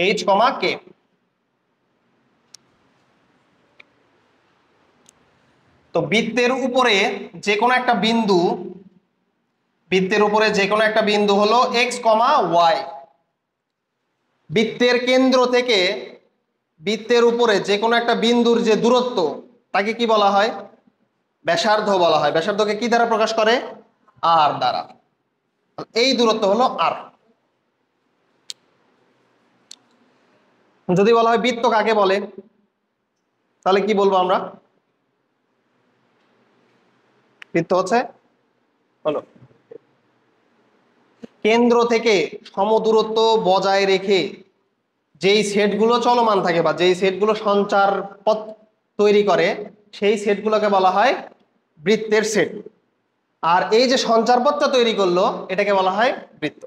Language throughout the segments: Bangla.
এইচ কমা কে। তো বৃত্তের উপরে যে কোনো একটা বিন্দু, বৃত্তের উপরে যে কোনো একটা বিন্দু হলো এক্স কমা ওয়াই। বৃত্তের কেন্দ্র থেকে বৃত্তের উপরে যে কোনো একটা বিন্দুর যে দূরত্ব তাকে কি বলা হয়? ব্যাসার্ধ বলা হয়। ব্যাসার্ধকে কি দ্বারা প্রকাশ করে? আর দ্বারা। এই দূরত্ব হলো আর। যদি বলা হয় বৃত্ত কাকে বলে, তাহলে কি বলবো আমরা? বৃত্ত হলো কেন্দ্র থেকে সমদূরত্ব বজায় রেখে যেই সেটগুলো চলমান থাকে বা যেই সেটগুলো সঞ্চার পথ তৈরি করে সেই সেটগুলোকে বলা হয় বৃত্তের সেট। আর এই যে সঞ্চার পথটা তৈরি করলো এটাকে বলা হয় বৃত্ত।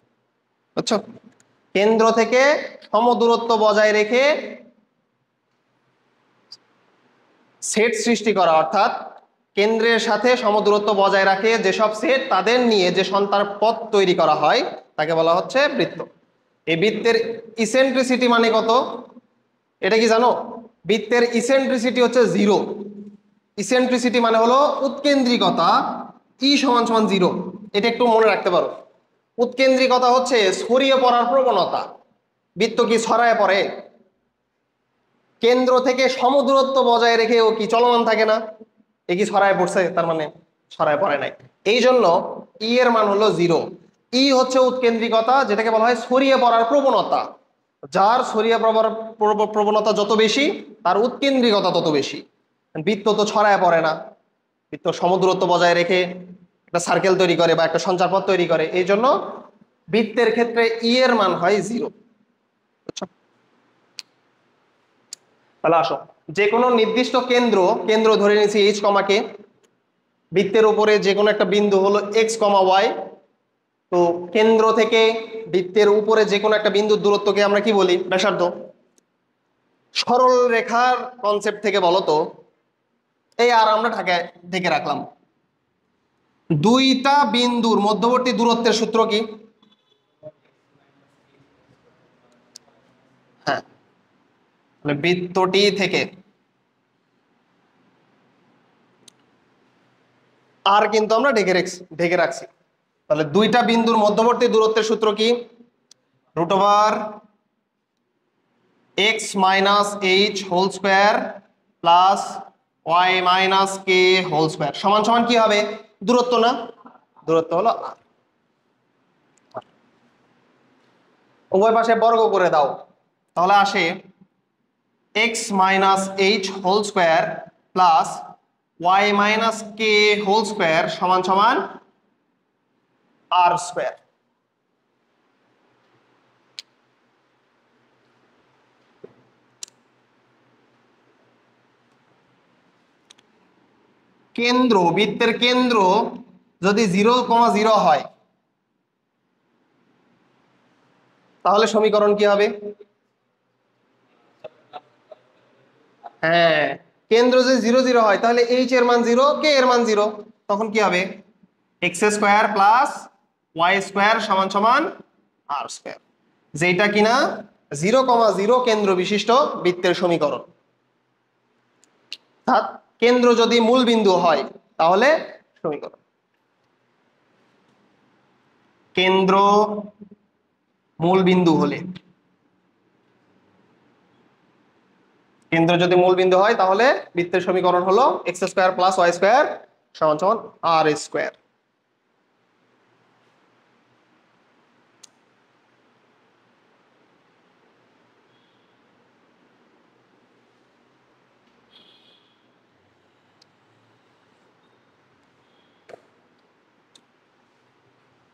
বুঝছো? কেন্দ্র থেকে সমদূরত্ব বজায় রেখে সেট সৃষ্টি করা, অর্থাৎ কেন্দ্রের সাথে সমদূরত্ব বজায় রাখে যেসব সেট তাদের নিয়ে যে সঞ্চার পথ তৈরি করা হয় তাকে বলা হচ্ছে বৃত্ত। এই বৃত্তের ইসেন্ট্রিসিটি মানে কত এটা কি জানো? বৃত্তের ইসেন্ট্রিসিটি হচ্ছে 0। ইসেন্ট্রিসিটি মানে হলো উৎকেন্দ্রিকতা, ই সমান সমান 0। এটা একটু মনে রাখতে পারো। উৎকেন্দ্রিকতা হচ্ছে ছড়িয়ে পড়ার প্রবণতা। বৃত্ত কি ছড়ায় পড়ে? কেন্দ্র থেকে সমদূরত্ব বজায় রেখে ও কি চলমান থাকে না? এ কি ছড়ায় পড়ছে? তার মানে ছড়ায় পড়ে নাই। এই জন্য ই এর মান হলো 0। ই হচ্ছে উৎকেন্দ্রিকতা, যেটাকে বলা হয় ছড়িয়ে পড়ার প্রবণতা। যার ছড়িয়ে পড়ার প্রবণতা যত বেশি তার উৎকেন্দ্রিকতা তত বেশি। বৃত্ত তো ছড়ায় পড়ে না, বৃত্ত সমদূরত্ব বজায় রেখে একটা সার্কেল তৈরি করে বা একটা সঞ্চারপথ তৈরি করে। এই জন্য বৃত্তের ক্ষেত্রে ই এর মান হয় 0। তাহলে আসো, যে কোনো নির্দিষ্ট কেন্দ্র ধরে নিয়েছি এইচ কমা কে। বৃত্তের উপরে যে কোনো একটা বিন্দু হলো এক্স কমা ওয়াই। তো কেন্দ্র থেকে বৃত্তের উপরে যে কোনো একটা বিন্দুর দূরত্বকে আমরা কি বলি? ব্যাসার্ধ। সরল রেখার কনসেপ্ট থেকে বলো তো, এই আর আমরা ঢেকে রাখলাম, দুইটা বিন্দুর মধ্যবর্তী দূরত্বের সূত্র কি? হ্যাঁ, বৃত্তটি থেকে আর কিন্তু আমরা ঢেকে রাখছি। তাহলে দুইটা বিন্দুর মধ্যবর্তী দূরত্বের সূত্র কি? √(x - h² plus y - k² সমান সমান কি হবে? দূরত্ব না? দূরত্ব হলো r। উভয় পাশে বর্গ করে দাও, তাহলে আসে x - h² plus y - k² সমান সমান r²। কেন্দ্র, বৃত্তের কেন্দ্র যদি 0,0 হয় তাহলে সমীকরণ কি হবে? হ্যাঁ, কেন্দ্র যদি 0,0 হয় তাহলে এইচ এর মান 0, কে এর মান 0। তখন কি হবে? x² প্লাস y² সমান সমান r², যেটা কিনা 0,0 কেন্দ্র বিশিষ্ট বৃত্তের সমীকরণ। অর্থাৎ কেন্দ্র যদি মূল বিন্দু হয় তাহলে সমীকরণ কেন্দ্র মূল বিন্দু হলে, কেন্দ্র যদি মূল বিন্দু হয় তাহলে বৃত্তের সমীকরণ হলো x² প্লাস y² সমান সমান r²।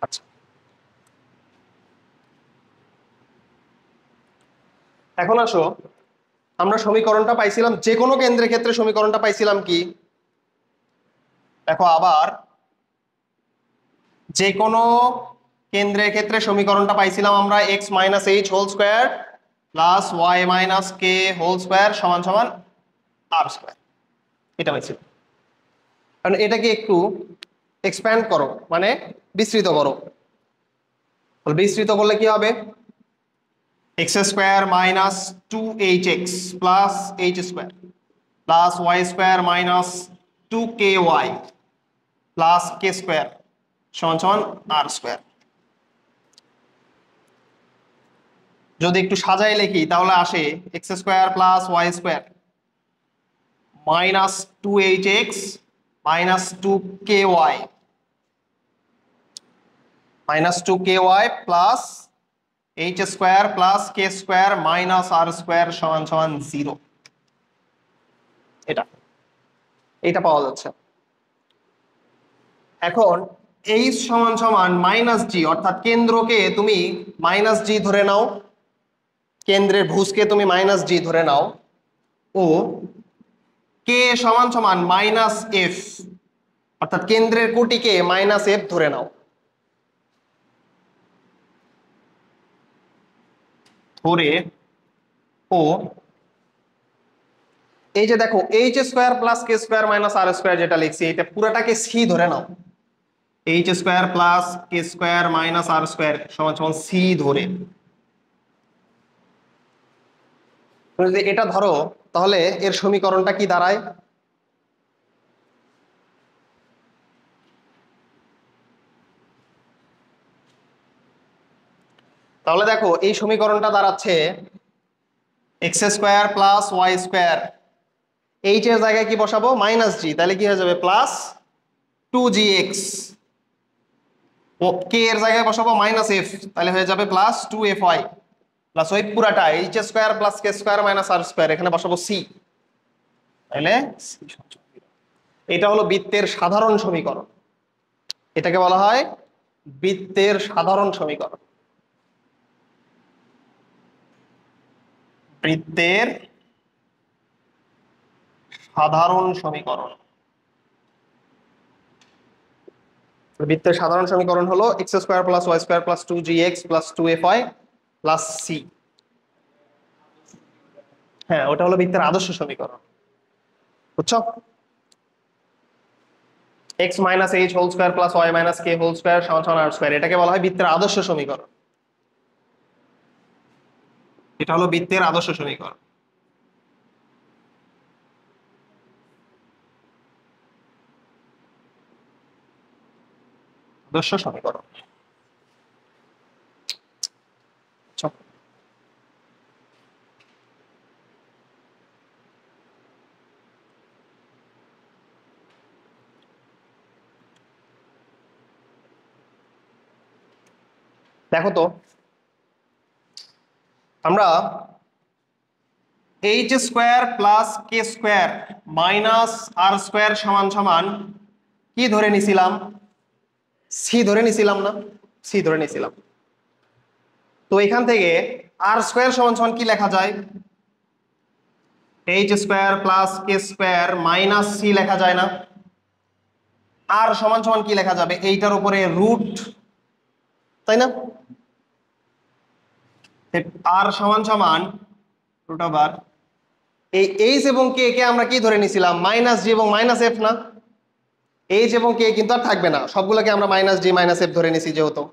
আচ্ছা, এখন আসো, আমরা সমীকরণটা পাইছিলাম যে কোনো কেন্দ্রের ক্ষেত্রে সমীকরণটা পাইছিলাম কি? দেখো আবার, যে কোনো কেন্দ্রের ক্ষেত্রে সমীকরণটা পাইছিলাম আমরা x - h² plus y - k² সমান সমান r²। এটা পাইছিলাম। কারণ এটাকে একটু এক্সপ্যান্ড করো, মানে বিস্তৃত করো। বিস্তৃত করলে কি হবে? X square minus 2hx plus h square plus y square minus 2ky plus k square সমান সমান আর স্কোয়ার। যদি একটু সাজাই লিখি তাহলে আসে x square plus y square minus 2hx minus 2ky minus 2ky plus h square plus k square minus r square সমান সমান 0। এটা পাওয়া যাচ্ছে। এখন এইচ সমান সমান মাইনাস জি, অর্থাৎ কেন্দ্রকে তুমি মাইনাস জি ধরে নাও, কেন্দ্রের ভুজকে তুমি মাইনাস জি ধরে নাও, ও কে সমান সমান মাইনাস এফ, অর্থাৎ কেন্দ্রের কোটিকে মাইনাস এফ ধরে নাও, ধরে ও এই যে দেখো H square plus k square minus r square যেটা লিখছি এটা পুরাটাকে সি ধরে নাও, H square plus k square minus r square সমান সমান সি ধরে যদি এটা ধরো তাহলে এর সমীকরণটা কি দাঁড়ায়? তাহলে দেখো এই সমীকরণটা দাঁড়াচ্ছে x square plus y square, h এর জায়গায় কি বসাবো মাইনাস জি, তাহলে কি হয়ে যাবে প্লাস 2gx, ও কে এর জায়গায় বসাবো মাইনাস এফ, তাহলে হয়ে যাবে প্লাস 2fy প্লাস ওই পুরাটা H square plus k square minus r square, এখানে বসাবো সি, তাহলে এটা হলো বৃত্তের সাধারণ সমীকরণ। এটাকে বলা হয় বৃত্তের সাধারণ সমীকরণ। বৃত্তের সাধারণ সমীকরণ, বৃত্তের সাধারণ সমীকরণ হলো x square plus y square plus 2gx plus 2fy plus c. হ্যাঁ, ওটা হলো বৃত্তের আদর্শ সমীকরণ, বুঝছো? x minus h whole square plus y minus k whole square সমান সমান আর স্কোয়ার, এটাকে বলা হয় বৃত্তের আদর্শ সমীকরণ। এটা হলো বৃত্তের আদর্শ সমীকরণ। আদর্শ সমীকরণ। দেখো তো আমরা H square plus k square minus r square সমান সমান কি ধরে নিছিলাম? সি ধরে নিছিলাম না? সি ধরে নিছিলাম। তো এখান থেকে আর স্কোয়ার সমান সমান কি লেখা যায়? H square plus k square minus C লেখা যায় না? আর সমান সমান কি লেখা যাবে? এইটার উপরে রুট, তাই না? আর সমান সমান রুট ওভার এই এইচ এবং কে কে আমরা কি ধরে নিছিলাম? মাইনাস জি এবং মাইনাস এফ না? এইচ এবং কে কিন্তু আর থাকবে না, সবগুলোকে আমরা মাইনাস জি মাইনাস এফ ধরে নিছি যেহেতু,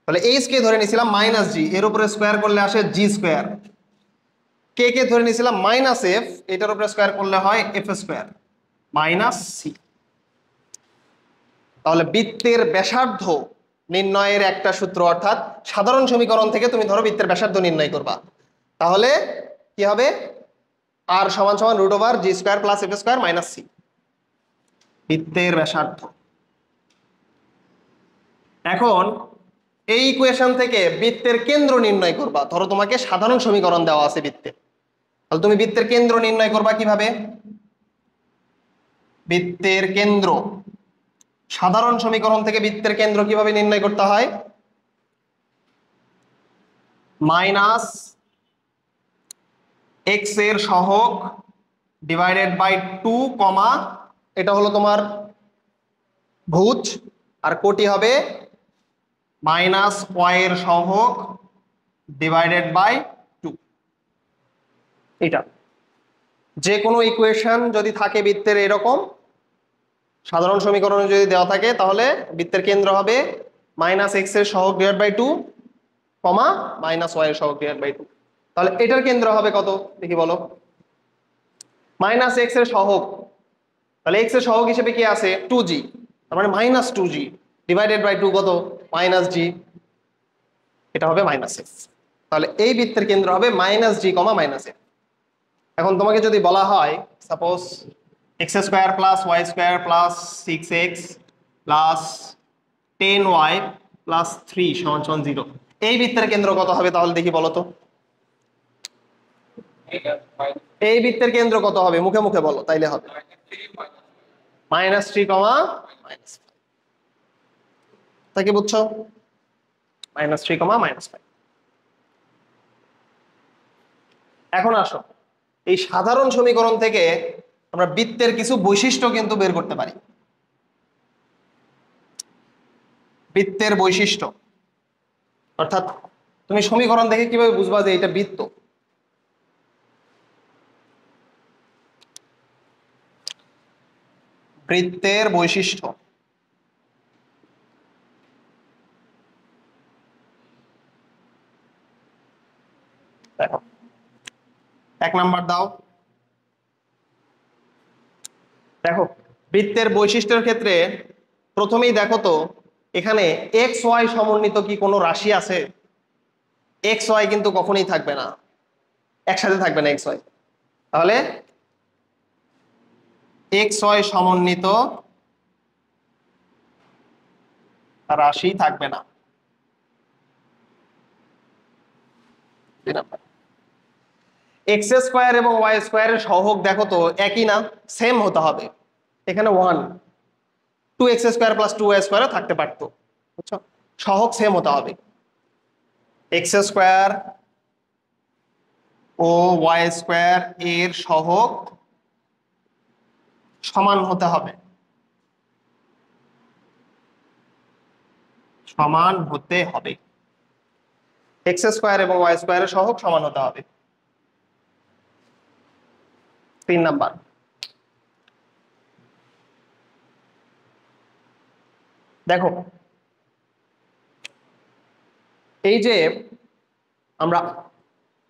তাহলে এইচ কে ধরে নিছিলাম মাইনাস জি, এর উপরে স্কোয়ার করলে আসে জি স্কোয়ার, কে কে ধরে নিছিলাম মাইনাস এফ, এটার উপরে স্কোয়ার করলে হয় এফ স্কোয়ার মাইনাস সি। তাহলে বৃত্তের ব্যাসার্ধ নির্ণয়ের একটা সূত্র, অর্থাৎ সাধারণ সমীকরণ থেকে তুমি ধরো বৃত্তের ব্যাসার্ধ নির্ণয় করবা, তাহলে কি হবে? আর সমান সমান root over g square plus f square minus c, বৃত্তের ব্যাসার্ধ। এখন এই ইকুয়েশন থেকে বৃত্তের কেন্দ্র নির্ণয় করবা। ধরো তোমাকে সাধারণ সমীকরণ দেওয়া আছে বৃত্তের, তাহলে তুমি বৃত্তের কেন্দ্র নির্ণয় করবা কিভাবে? বৃত্তের কেন্দ্র, সাধারণ সমীকরণ থেকে বৃত্তের কেন্দ্র কিভাবে নির্ণয় করতে হয়? মাইনাস এক্স এর সহগ ডিভাইডেড বাই 2 কমা এটা হলো তোমার ভুজ, আর কোটি হবে মাইনাস ওয়াই এর সহগ ডিভাইডেড বাই 2। এটা যে কোনো ইকুয়েশন যদি থাকে বৃত্তের এরকম সাধারণ সমীকরণ যদি দেওয়া থাকে, তাহলে বৃত্তের কেন্দ্র হবে মাইনাস এক্স এর সহগ divide by 2 comma minus y এর সহগ ডিভাইড বাই 2। তাহলে এটার কেন্দ্র হবে কত দেখি বলো, মাইনাস এক্স এর সহগ, তাহলে এক্স এর সহগ হিসেবে কি আছে 2g, তার মানে মাইনাস 2g ডিভাইডেড বাই 2 কত মাইনাস জি, এটা হবে মাইনাস এক্স। তাহলে এই বৃত্তের কেন্দ্র হবে minus g comma minus x. এখন তোমাকে যদি বলা হয় suppose x square plus y square plus 6x plus 10y plus 3 সমান সমান 0, এই বৃত্তের কেন্দ্র কত হবে তাহলে দেখি বলো তো, এই বৃত্তের কেন্দ্র কত হবে মুখে মুখে বলো তাইলে হবে -3 কমা মাইনাস, তা কি বুঝছো, -3 কমা -5। এখন আসো এই সাধারণ সমীকরণ থেকে আমরা বৃত্তের কিছু বৈশিষ্ট্য কিন্তু বের করতে পারি। বৃত্তের বৈশিষ্ট্য অর্থাৎ তুমি সমীকরণ দেখে কিভাবে বুঝবা যে এটা বৃত্ত, বৃত্তের বৈশিষ্ট্য। দেখো 1 নাম্বার দাও, দেখো বৃত্তের বৈশিষ্ট্যের ক্ষেত্রে প্রথমেই দেখো তো এখানে এক্স ওয়াই সমন্বিত কি কোনো রাশি আছে, এক্স ওয়াই কিন্তু কখনোই থাকবে না, একসাথে থাকবে না এক্স ওয়াই, তাহলে এক্স ওয়াই সমন্বিত রাশি থাকবে না। এক্স স্কোয়ার এবং ওয়াই স্কোয়ারের সহগ দেখো তো একই না, সেম হতে হবে, এখানে 1 2x স্কোয়ার প্লাস 2y স্কোয়ারও থাকতে পারতো, বুঝছো, সহগ সেম হতে হবে, এক্স স্কোয়ার ও ওয়াই স্কোয়ার এর সহগ সমান হতে হবে, সমান হতে হবে, এক্স স্কোয়ার এবং ওয়াই স্কোয়ারের সহগ সমান হতে হবে। 3 নাম্বার, দেখো এই যে আমরা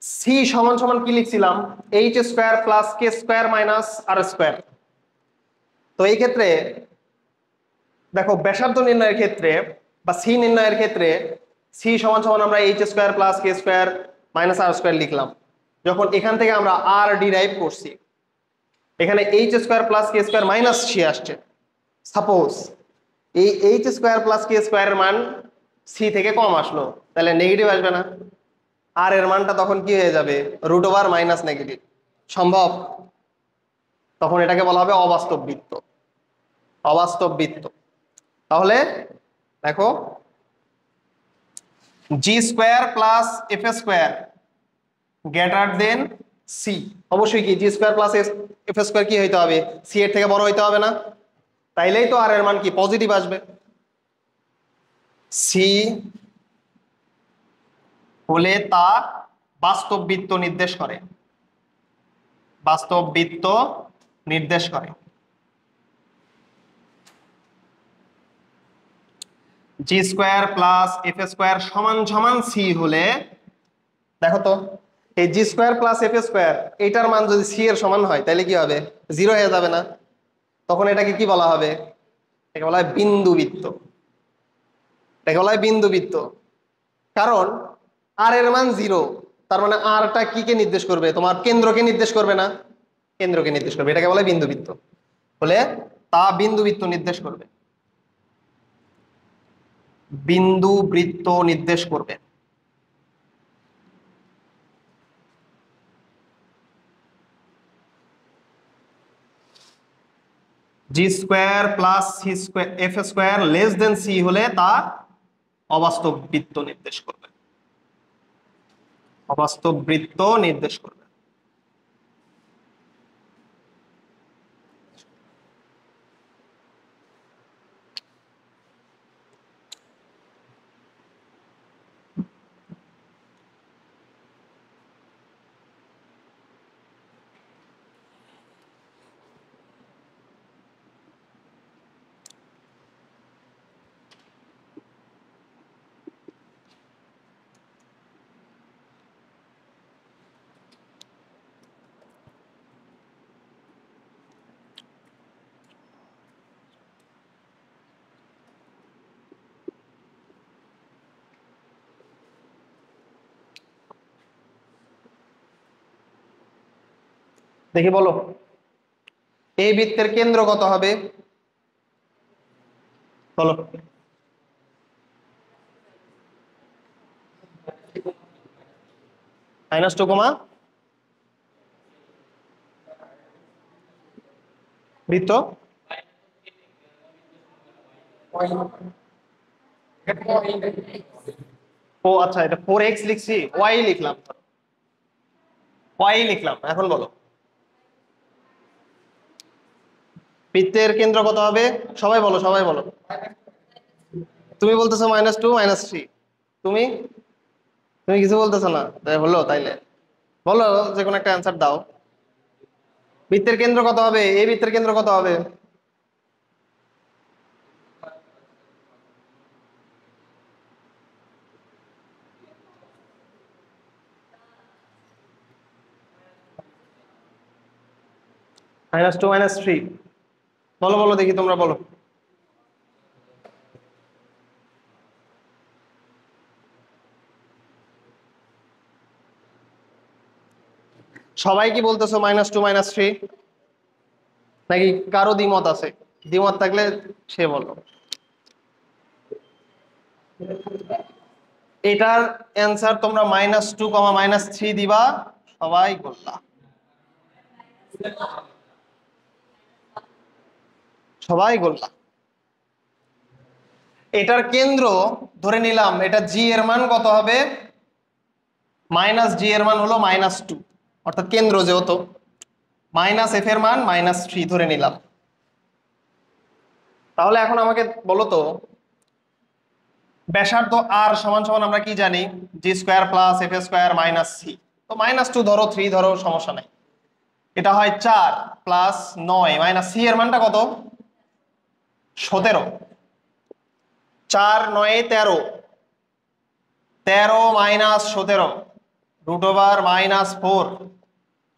সি সমান সমান কি লিখছিলাম, H square plus k square minus r square, তো এই ক্ষেত্রে দেখো ব্যাসার্ধ নির্ণয়ের ক্ষেত্রে বা সি নির্ণয়ের ক্ষেত্রে সি সমান সমান আমরা H square plus k square minus r square লিখলাম, যখন এখান থেকে আমরা আর ডিরাইভ করছি এখানে H square plus k square minus C আসছে, সাপোজ এই এইচ স্কোয়ার প্লাস কে স্কোয়ারের মান সি থেকে কম আসলো, তাহলে নেগেটিভ আসবে না, আর এর মানটা তখন কি হয়ে যাবে রুট ওভার মাইনাস নেগেটিভ, সম্ভব, তখন এটাকে বলা হবে অবাস্তব বৃত্ত, অবাস্তব বৃত্ত। তাহলে দেখো g square plus f square greater than c, অবশ্যই কি g square plus f square কি হইতে হবে সি এর থেকে বড় হইতে হবে না, তাইলেই তো আর এর মান কি পজিটিভ আসবে, সি হলে তা বাস্তব বৃত্ত নির্দেশ করে, বাস্তব বৃত্ত নির্দেশ করে। জি স্কোয়ার প্লাস এফ স্কোয়ার সমান সমান সি হলে দেখো তো এই জি স্কোয়ার প্লাস এফ স্কোয়ার এইটার মান যদি সি এর সমান হয় তাহলে কি হবে 0 হয়ে যাবে না, তখন এটাকে কি বলা হবে, এটাকে বলা হয় বিন্দুবৃত্ত, এটাকে বলা হয় বিন্দুবৃত্ত, কারণ আর এর মান 0, তার মানে আরটা কি কে নির্দেশ করবে, তোমার কেন্দ্রকে নির্দেশ করবে না, কেন্দ্রকে নির্দেশ করবে, এটাকে বলে বিন্দুবৃত্ত, বলে তা বিন্দুবৃত্ত নির্দেশ করবে, বিন্দু বৃত্ত নির্দেশ করবে। G square plus c square f square less than c হলে তা অবাস্তব বৃত্ত নির্দেশ করবে, অবাস্তব বৃত্ত নির্দেশ করবে। দেখি বলো, এই বৃত্তের কেন্দ্র কত হবে? বলো। -2, বৃত্ত ও আচ্ছা, এটা 4x লিখছি, y লিখলাম, লিখলাম। এখন বলো বৃত্তের কেন্দ্র কত হবে? সবাই বলো, সবাই বলো। তুমি বলতেছো -2 -3, তুমি তুমি কিছু বলতেছো না, তাই হলো তাইলে বলো, যে কোনো একটা অ্যান্সার দাও। বৃত্তের কেন্দ্র কত হবে? এই বৃত্তের কেন্দ্র কত হবে? -2 -3, বলো বলো দেখি, তোমরা বলো। সবাই কি বলতেছো -2 -3, নাকি কারো দ্বিমত আছে? দ্বিমত থাকলে সে বলো। এটার অ্যান্সার তোমরা -2, -3 দিবা, সবাই বললা, সবাই বললা। এটার কেন্দ্র ধরে নিলাম, এটা জি এর মান কত হবে? জি এর মান হলো -2, অর্থাৎ কেন্দ্র যেহেতু, -f এর মান -3 ধরে নিলাম। তাহলে এখন আমাকে বলো তো, ব্যাসার্ধ আর সমান সমান আমরা কি জানি? g² + f² - c। তো -2 ধরো, 3 ধরো, সমস্যা নাই। এটা হয় 4 + 9 - c এর মানটা কত? 17। 4 9 13, 13 - 17 √(-4)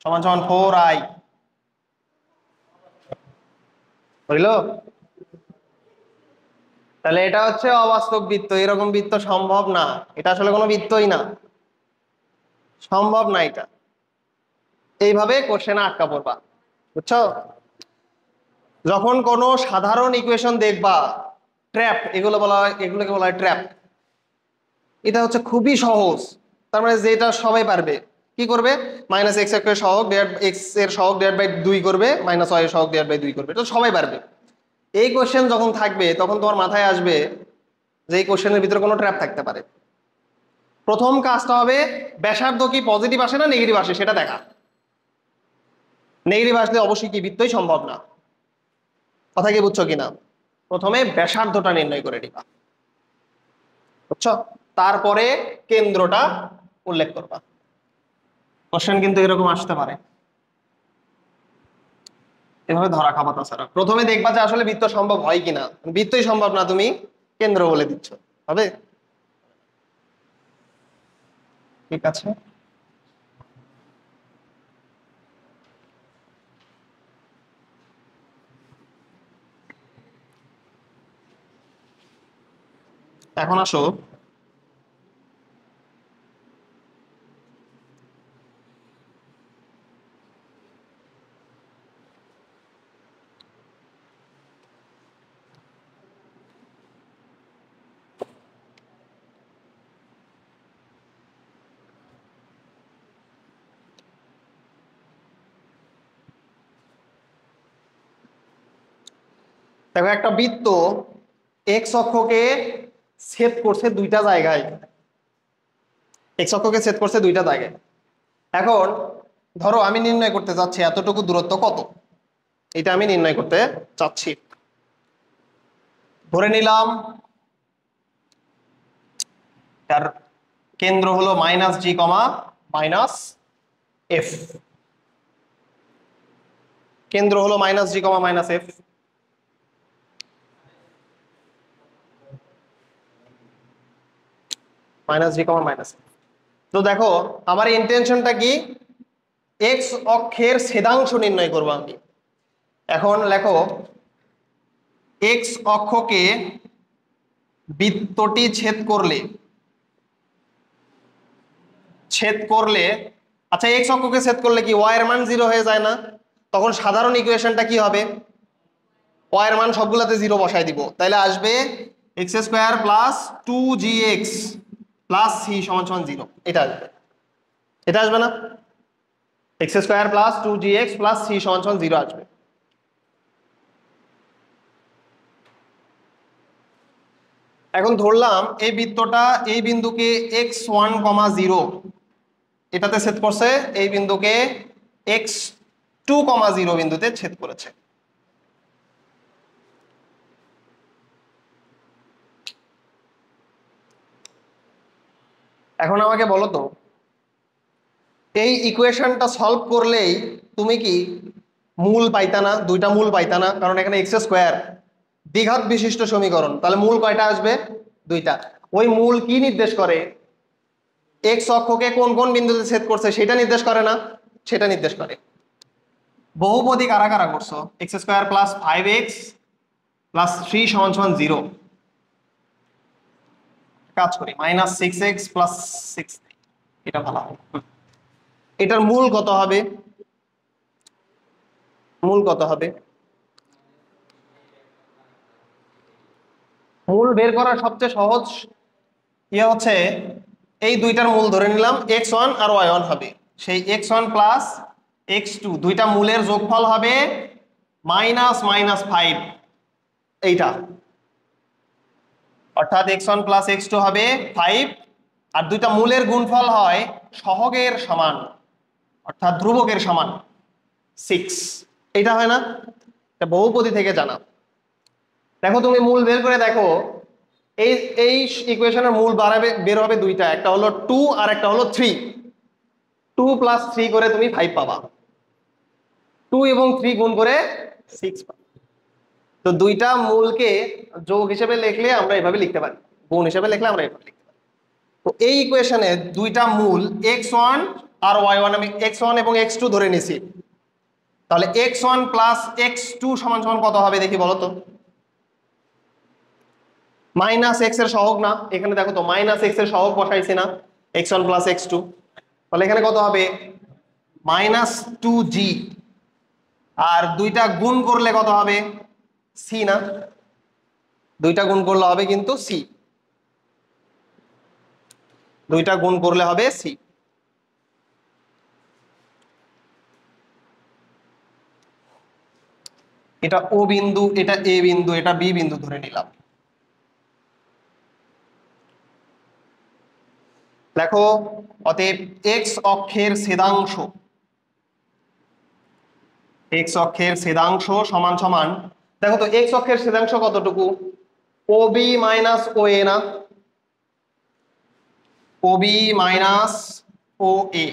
সমান সমান 4i। বুঝলো? তাহলে এটা হচ্ছে অবাস্তব বৃত্ত, এরকম বৃত্ত সম্ভব না, এটা আসলে কোনো বৃত্তই না, সম্ভব না এটা। এইভাবে কোশ্চেনে আটকা পড়বা, বুঝছো? যখন কোনো সাধারণ ইকুয়েশন দেখবা, ট্র্যাপ এগুলো বলা হয়, এগুলোকে বলা হয় ট্র্যাপ। এটা হচ্ছে খুবই সহজ, তার মানে যেটা সবাই পারবে। কি করবে? -x এর সহগ x এর সহগ /2 করবে, -y এর সহগ /2 করবে, এটা সবাই পারবে। এই কোশ্চেন যখন থাকবে তখন তোমার মাথায় আসবে যে এই কোশ্চেনের ভিতরে কোনো ট্র্যাপ থাকতে পারে। প্রথম কাজটা হবে, ব্যাসার্ধ কি পজিটিভ আসে না নেগেটিভ আসে সেটা দেখা। নেগেটিভ আসলে অবশ্যই কি বৃত্তই সম্ভব না। কথা কি বুঝছো কিনা? প্রথমে ব্যাসার্ধটা নির্ণয় করে নিবা, বুঝছো? তারপরে কেন্দ্রটা উল্লেখ করবা। কোশ্চেন কিন্তু এরকম আসতে পারে, এভাবে ধরা খাবা। তাছাড়া প্রথমে দেখবা যে আসলে বৃত্ত সম্ভব হয় কিনা, বৃত্তই সম্ভব না, তুমি কেন্দ্র বলে দিচ্ছ, হবে? ঠিক আছে, এখন আসো দেখো, একটা বৃত্ত এক্স অক্ষকে ছেদ করছে দুইটা জায়গায়, এক্স অক্ষকে ছেদ করছে দুইটা জায়গায়। এখন ধরো আমি নির্ণয় করতে চাচ্ছি এতটুকু দূরত্ব কত, এটা আমি নির্ণয় করতে চাচ্ছি। ধরে নিলাম তার কেন্দ্র হলো -g, -f, কেন্দ্র হলো -g, -f। -g, -f। তো দেখো, আমার ইন্টেনশনটা কি? এক্স অক্ষের ছেদাংশ নির্ণয় করবো আমি। এখন লেখো, এক্স অক্ষকে বৃত্তটি ছেদ করলে আচ্ছা এক্স অক্ষকে ছেদ করলে কি ওয়াই এর মান 0 হয়ে যায় না? তখন সাধারণ ইকুয়েশনটা কি হবে? ওয়াই এর মান সবগুলাতে 0 বসাই দিব, তাহলে আসবে x square plus 2gx plus c সমান সমান 0। এটা আসবে, এটা আসবে না? X square plus 2gx plus c সমান সমান 0 আসবে। এখন ধরলাম এই বৃত্তটা এই বিন্দুকে x1,0 এটাতে ছেদ করছে, এই বিন্দুকে x2,0 বিন্দুতে ছেদ করেছে। এখন আমাকে বলো তো এই ইকুয়েশনটা সলভ করলেই তুমি কি মূল পাইতা না? দুইটা মূল পাইতা না? কারণ এখানে এক্স স্কোয়ার দ্বিঘাত বিশিষ্ট সমীকরণ, তাহলে মূল কয়টা আসবে? দুইটা। ওই মূল কি নির্দেশ করে? এক্স অক্ষকে কোন কোন বিন্দুতে ছেদ করছে সেটা নির্দেশ করে না? সেটা নির্দেশ করে। বহুপদী কারা কারা করছো? X square plus 5x plus 3 সমান সমান 0। কাজ করি -6x প্লাস 6, এটা ভালো হবে। এটার মূল কত হবে? মূল কত হবে? মূল বের করার সবচেয়ে সহজ ইয়ে হচ্ছে এই দুইটার মূল ধরে নিলাম x1 আর y1 হবে, সেই x1 প্লাস x2 দুইটা মূলের যোগফল হবে -5 এইটা, অর্থাৎ x1 প্লাস x2 হবে 5 আর দুইটা মূলের গুণফল হয় সহগের সমান অর্থাৎ ধ্রুবকের সমান 6। এইটা হয় না? এটা বহুপদী থেকে জানা। দেখো তুমি মূল বের করে দেখো, এই এই ইকুয়েশনের মূল বের হবে দুইটা, একটা হলো 2 আর একটা হলো 3। 2 প্লাস 3 করে তুমি 5 পাবা, 2 এবং 3 গুণ করে 6 পাবা। তো দুইটা মূলকে যোগ হিসেবে লিখলে আমরা এভাবে লিখতে পারি, গুণ হিসেবে লিখলে আমরা এভাবে লিখতে পারি। তো এই ইকুয়েশনে দুইটা মূল x1 আর y1 আমি x1 এবং x2 ধরে নিছি, তাহলে x1 প্লাস x2 সমান সমান কত হবে দেখি বলো তো? -x এর সহগ না, এখানে দেখো তো -x এর সহগ বসাইছি না, x1 প্লাস x2, তাহলে এখানে কত হবে? -2g, আর দুইটা গুণ করলে কত হবে? c না? দুইটা গুণ করলে হবে কিন্তু c, দুইটা গুণ করলে হবে c। এটা ও বিন্দু, এটা এ বিন্দু, এটা বি বিন্দু ধরে নিলাম। দেখো অতএব এক্স অক্ষের ছেদাংশ, এক্স অক্ষের ছেদাংশ সমান সমান, দেখো তো এক্স অক্ষের ছেদাংশ কতটুকু? ও বি মাইনাস ও এ না? ও বি মাইনাস ও এ,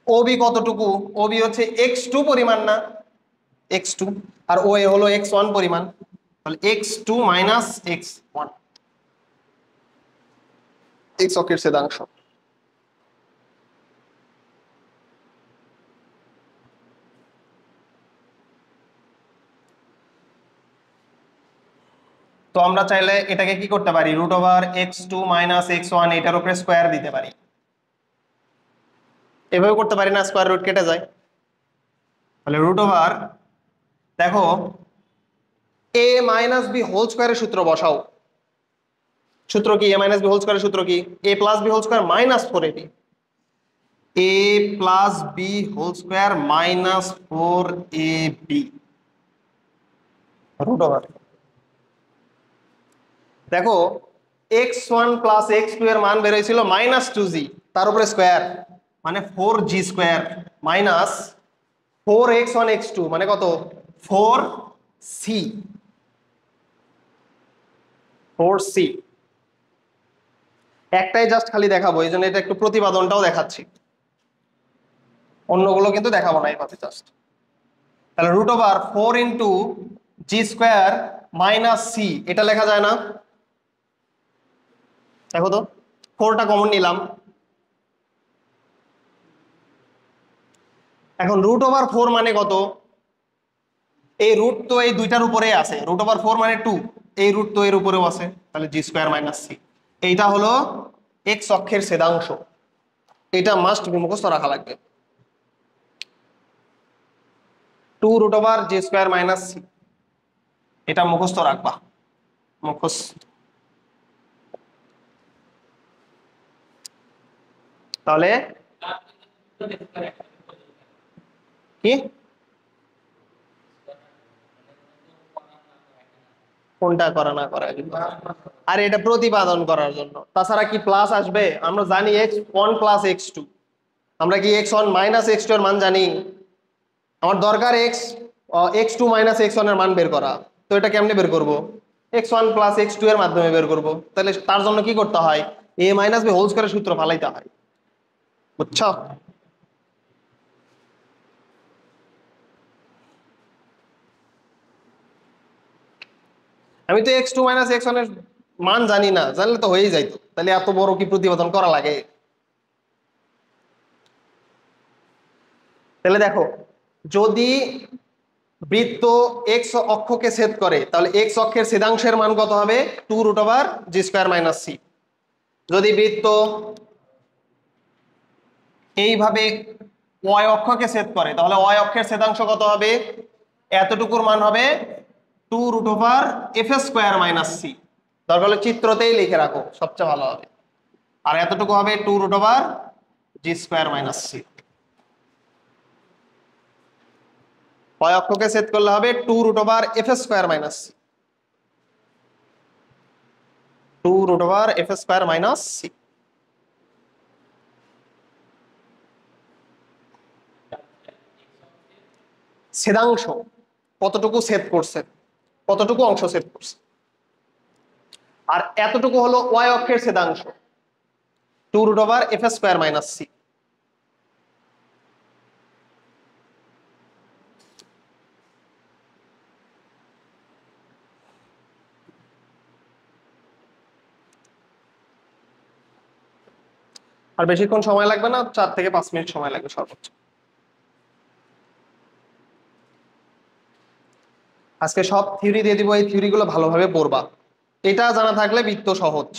ও বি কতটুকু? ও বি হচ্ছে x2 পরিমাণ না? x2, আর ও এ হলো x1 পরিমাণ, তাহলে x2 মাইনাস x1 এক্স অক্ষের ছেদাংশ। তো আমরা চাইলে এটাকে কি করতে পারি? √x2 মাইনাস x1 এটার উপরে স্কোয়ার দিতে পারি, এভাবে করতে পারি না? স্কোয়ার রুট কেটে যায়, তাহলে দেখো a মাইনাস বি হোল স্কোয়ারের সূত্র বসাও। সূত্র কি? a মাইনাস বি হোল স্কোয়ারের সূত্র কি? a plus b whole square minus 4ab, a plus b whole square minus 4ab √। দেখো x1 প্লাস x2 এর মান বের হয়েছিল -2g, তার উপরে স্কোয়ার মানে 4g square minus 4x1 x2 মানে কত? 4c, 4c। একটাই জাস্ট খালি দেখাবো, এই জন্য এটা একটু প্রতিপাদনটাও দেখাচ্ছি, অন্যগুলো কিন্তু দেখাবো না এইভাবে জাস্ট। তাহলে √4 into G square minus C, এটা লেখা যায় না? দেখো তো 4টা কমন নিলাম, এখন √4 মানে কত? এই রুট তো এই দুইটার উপরেই আছে, √4 মানে 2, এই রুট তো এর উপরেও আছে, তাহলে জি স্কোয়ার মাইনাস সি। এইটা হলো এক্স অক্ষের ছেদাংশ, এটা মাস্ট বি মুখস্থ রাখা লাগবে। 2√g² - c, এটা মুখস্থ রাখবা, মুখস্থ। তাহলে কি কোনটা করা না করা, আর এটা প্রতিপাদন করার জন্য। তাছাড়া কি প্লাস আসবে? আমরা জানি x1 + x2, আমরা কি x1 - x2 এর মান জানি? আমার দরকার x2 - x1 এর মান বের করা। তো এটা কেমনে বের করব? x1 + x2 এর মাধ্যমে বের করব। তাহলে তার জন্য কি করতে হয়? a - b হোল স্কয়ারের সূত্র ফালাইতে হয়, বুঝছো? আমি তো x2 - x1 এর মান জানি না, জানলে তো হয়েই যাইতো, তাহলে এত বড় কি প্রতিপাদন করা লাগে? তাহলে দেখো, যদি বৃত্ত এক্স অক্ষকে ছেদ করে তাহলে এক্স অক্ষের ছেদাংশের মান কত হবে? 2√g² - c। যদি বৃত্ত এইভাবে ওয়াই অক্ষকে ছেদ করে তাহলে ওয়াই অক্ষের ছেদাংশ কত হবে? এতটুকুর মান হবে 2√f² - c। দরকার হলে চিত্রতেই লিখে রাখো, সবচেয়ে ভালো হবে। আর এতটুকু হবে 2√g² - c। ওয়াই অক্ষকে ছেদ করলে হবে 2√f² - c, 2√f² - c। ছেদাংশ কতটুকু ছেদ করছে, কতটুকু অংশ ছেদ করছে। আর এতটুকু হলো ওয়াই অক্ষের ছেদাংশ, 2√f² - c। আর বেশিক্ষণ সময় লাগবে না, 4 থেকে 5 মিনিট সময় লাগবে সর্বোচ্চ। আজকে সব থিওরি দিয়ে দিব, এই থিওরি গুলো ভালোভাবে পড়বা। এটা জানা থাকলে বৃত্ত সহজ।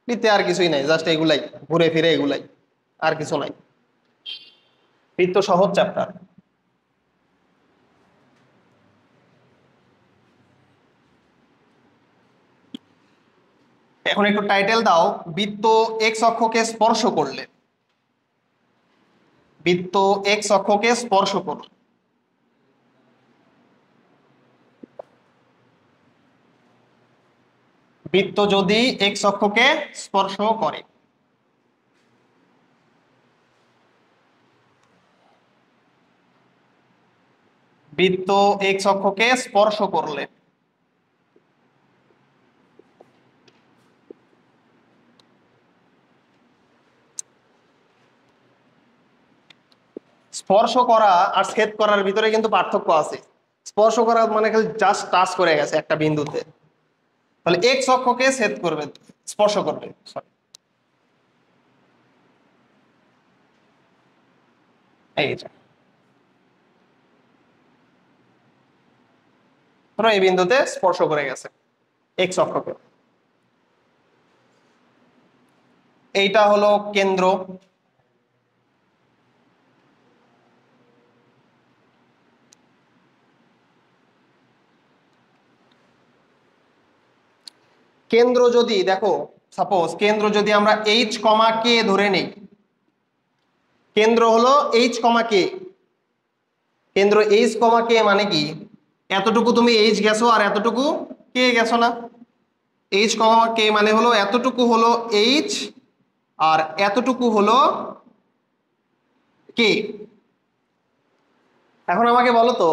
বৃত্তে আর কিছুই নাই, জাস্ট এগুলাই, ঘুরে ফিরে এগুলাই, আর কিছু নাই। বৃত্ত সহজ চ্যাপ্টার। এখন একটু টাইটেল দাও, বৃত্ত এক্স অক্ষকে স্পর্শ করলে। বৃত্ত এক্স অক্ষকে স্পর্শ করলে। বৃত্ত যদি এক্স অক্ষকে স্পর্শ করে, বৃত্ত এক্স অক্ষকে স্পর্শ করলে। স্পর্শ করা আর ছেদ করার ভিতরে কিন্তু পার্থক্য আছে। স্পর্শ করা মানে খালি জাস্ট টাচ করে গেছে একটা বিন্দুতে, তাহলে এক্স অক্ষকে ছেদ করবে, স্পর্শ করবে, সরি। এইটা ধরো এই বিন্দুতে স্পর্শ করে গেছে এক্স অক্ষকে। এইটা হলো কেন্দ্র। কেন্দ্র যদি দেখো, সাপোজ কেন্দ্র যদি আমরা এইচ কমা কে ধরে নেই, কেন্দ্র হলো এইচ কমা কে। কেন্দ্র এইচ কমা কে মানে কি? এতটুকু তুমি এইচ গেছো আর এতটুকু কে গেছো না? এইচ কমা কে মানে হলো এতটুকু হলো এইচ আর এতটুকু হলো কে। এখন আমাকে বলো তো,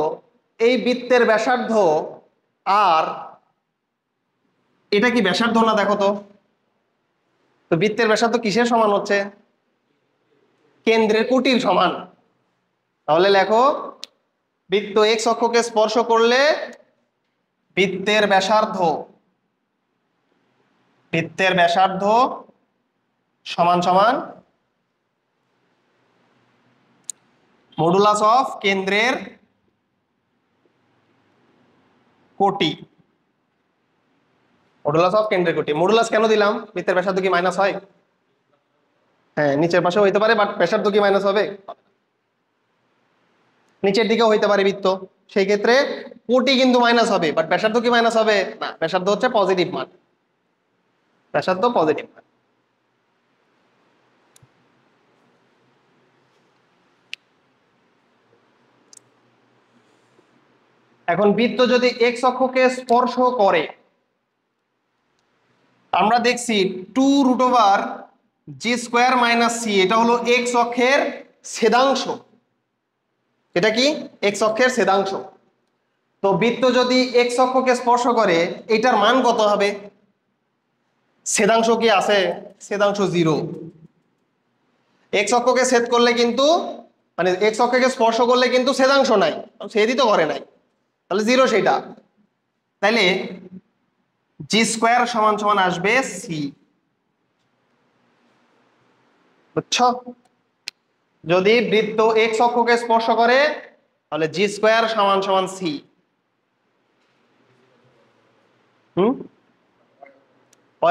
এই বৃত্তের ব্যাসার্ধ আর এটা কি ব্যাসার্ধ না? দেখো তো, তো বৃত্তের ব্যাসার্ধ কিসের সমান হচ্ছে? কেন্দ্রের কুটির সমান। তাহলে লেখো, বৃত্ত এক্স অক্ষকে স্পর্শ করলে বৃত্তের ব্যাসার্ধ, বৃত্তের ব্যাসার্ধ সমান সমান মডুলাস অফ কেন্দ্রের কোটি। মডুলাস অফ কেন্দ্রের কোটি। মডুলাস কেন দিলাম? বৃত্তের ব্যাসার্ধ কি মাইনাস হয়? হ্যাঁ নিচের পাশে হইতে পারে, বাট ব্যাসার্ধ কি মাইনাস হবে? নিচের দিকেও হইতে পারে বৃত্ত, সেই ক্ষেত্রে কোটি কিন্তু মাইনাস হবে, বাট ব্যাসার্ধ কি মাইনাস হবে না, ব্যাসার্ধ হচ্ছে পজিটিভ মান, ব্যাসার্ধ পজিটিভ মান। এখন বৃত্ত যদি এক্স অক্ষকে স্পর্শ করে, আমরা দেখছি 2√g² - c, এটা হলো এক্স অক্ষের ছেদাংশ। এটা কি? এক্স অক্ষের ছেদাংশ। তো বৃত্ত যদি এক্স অক্ষকে স্পর্শ করে, এটার মান কত হবে? ছেদাংশ কি আছে? ছেদাংশ 0। এক্স অক্ষকে ছেদ করলে কিন্তু, মানে এক্স অক্ষকে স্পর্শ করলে কিন্তু ছেদাংশ নাই, ছেদই তো করে নাই, তাহলে 0 সেটা। তাইলে g² আসবে c, বুঝছো? যদি বৃত্ত এক্স অক্ষকে স্পর্শ করে তাহলে g² c।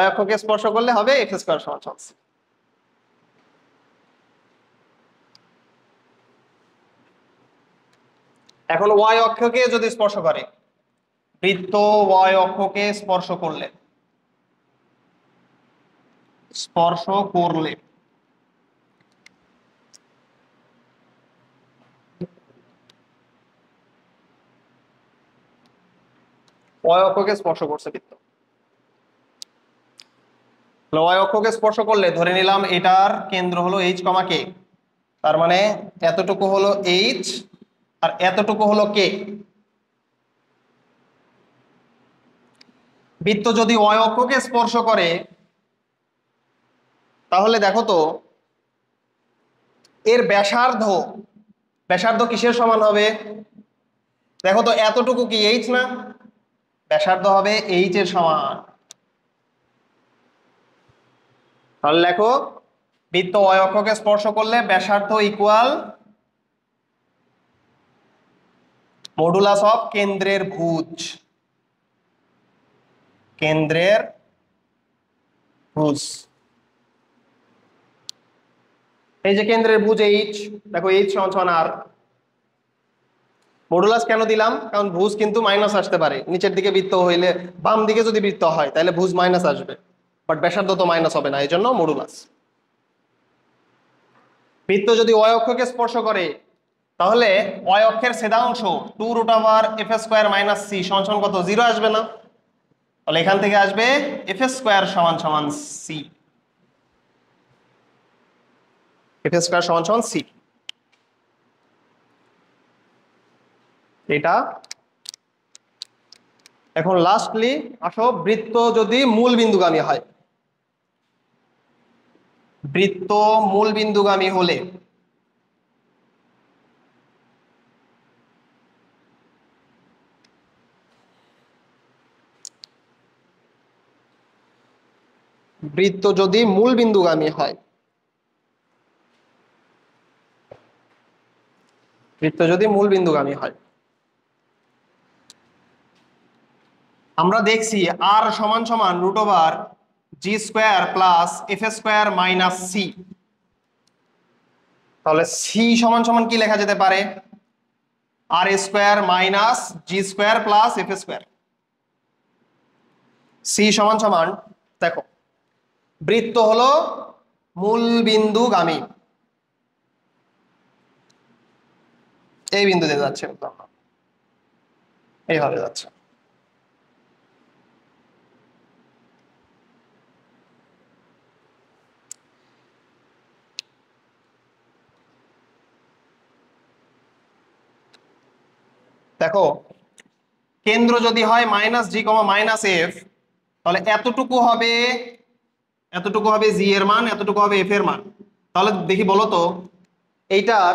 y অক্ষকে স্পর্শ করলে হবে x² c। এখন y অক্ষকে যদি স্পর্শ করে, বৃত্ত y অক্ষকে স্পর্শ করলে y অক্ষকে স্পর্শ করছে বৃত্ত, y অক্ষকে স্পর্শ করলে ধরে নিলাম এটার কেন্দ্র হলো h, k, তার মানে এতটুকু হলো h আর এতটুকু হলো k। বৃত্ত যদি y অক্ষকে স্পর্শ করে তাহলে দেখো তো এর ব্যাসার্ধ কিসের সমান হবে? দেখো তো এতটুকু কি h না, ব্যাসার্ধ হবে h এর সমান। তাহলে লেখো বৃত্ত y অক্ষকে স্পর্শ করলে ব্যাসার্ধ ইকুয়াল মডুলাস অফ কেন্দ্রের ভুজ, কেন্দ্রের ভুজ। এই যে কেন্দ্রের ভুজ h, দেখো h সমান r। মডুলাস কেন দিলাম? কারণ ভুজ কিন্তু মাইনাস আসতে পারে, নিচের দিকে বৃত্ত হইলে, বাম দিকে যদি বৃত্ত হয় তাহলে ভুজ মাইনাস আসবে, বাট ব্যাসার্ধ তো মাইনাস হবে না, এই জন্য মডুলাস। বৃত্ত যদি y অক্ষকে স্পর্শ করে তাহলে y অক্ষের ছেদাংশ 2√f² - c সমান কত? 0 আসবে না? তাহলে এখান থেকে আসবে f² c, f² c। এটা এখন লাস্টলি আসো, বৃত্ত যদি মূল বিন্দুগামী হয়, বৃত্ত মূল বিন্দুগামী হলে বৃত্ত যদি মূল বিন্দুগামী হয়, বৃত্ত যদি মূল বিন্দুগামী হয়, আমরা দেখছি r √g² + f² - c। তাহলে c কি লেখা যেতে পারে? r² - g² + f²। c দেখো বৃত্ত হলো মূল বিন্দুগামী, এই বিন্দুতে যাচ্ছে, এইভাবে যাচ্ছে। দেখো কেন্দ্র যদি হয় -g, -f, তাহলে এতটুকু হবে g এর মান, এতটুকু হবে f এর মান। তাহলে দেখি বলো তো এইটার,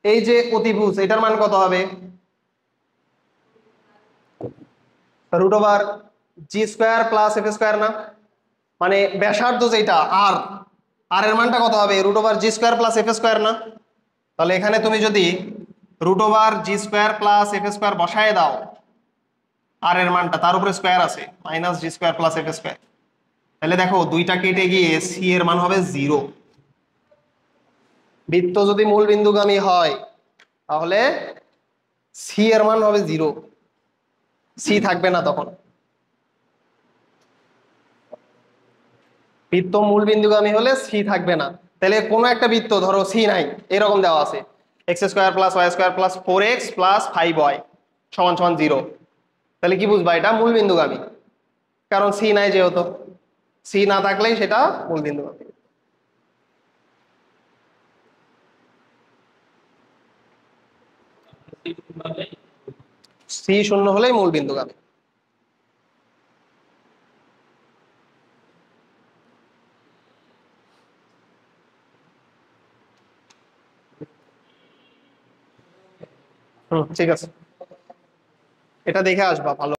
এই যে অতিভুজ, এটার মান কত হবে? √g² + f² না? মানে ব্যাসার্ধ যেটা r এর মানটা কত হবে? √g² + f² না? তাহলে এখানে তুমি যদি √g² + f² বসায় দাও, আর এর মানটা তার উপরে স্কয়ার আছে, -g² + f², তাহলে দেখো দুইটা কেটে গিয়ে সি এর মান হবে 0। বৃত্ত যদি মূল বিন্দুগামী হয় তাহলে সি এর মান হবে 0, সি থাকবে না তখন। বৃত্ত মূল বিন্দুগামী হলে সি থাকবে না। তাহলে কোনো একটা বৃত্ত ধরো সি নাই, এরকম দেওয়া আছে x square plus y square plus 4x plus 5y সমান সমান 0, তাহলে কি বুঝবা এটা মূল বিন্দুগামী, কারণ সি নাই যেহেতু, সি না থাকলেই সেটা মূল বিন্দুগামী। সি শূন্য হলেই মূল বিন্দুগামী। ঠিক আছে, এটা দেখে আসবা ভালো।